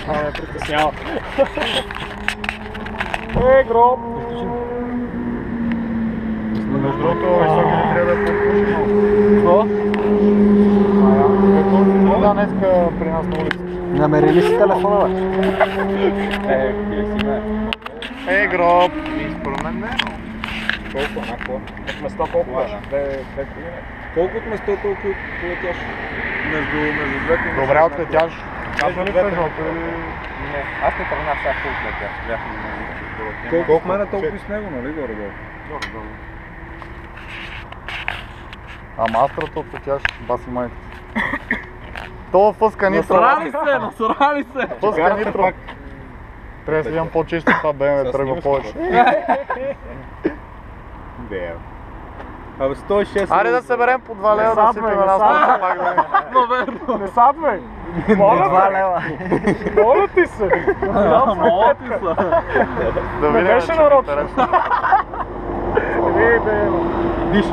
Това ме притеснява. Гроб! Между другото, високи не трябва да подпуши много. Какво? Какво да днеска при нас на улица? Намерили си телефона, бе? Гроб! Според мен не е много. Колко? Накво? От место колко беше? 2 години. Колко от место толкова полетяш? Между двете. Добре отлетяш. Аз не тръгнал или... Не, аз не тръгнах сега колко летях. Бях на... Колко мене толкова и с него, нали, горе-долу? Горе-долу. Ама астрата отлетяш, баси майка. Това фъска нитро. Насрали се! Фъска нитро. Трябва да си имам по-чисто това БМВ, тръгва повече. Абе 106... Аре да съберем по 2 лева да сипим една стъпка пак да... Не садвай! 2 лева. Моля ти се! Моля ти се! Да видим, беше че нарочно. интересно. Виж!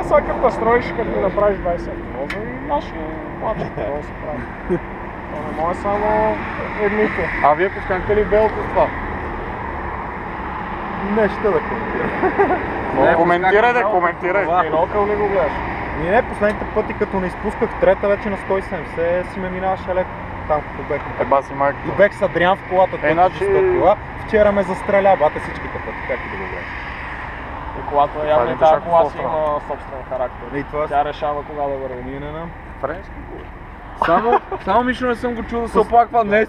Сега като настроиш, като ми направиш 20 роза и наши плачат, това се прави. Това не може само едните. А вие пусканка ли белото с това? Нещо да коментирам. Коментирай да коментирай. Минокъл ли го гледаш? Не, последните пъти като не изпусках трета вече на 170 си ме минаваше леко. Там като бех. Баси майка. И бех с Адриан в колата, който ще стъпила. Вчера ме застреля, бате всичките пъти, как и да го гледаш. И колата явно и тази кола си има собствен характер. И това Тя решава кога да върви. ние не нам. Френски. Само лично не съм го чул да се оплаква днес.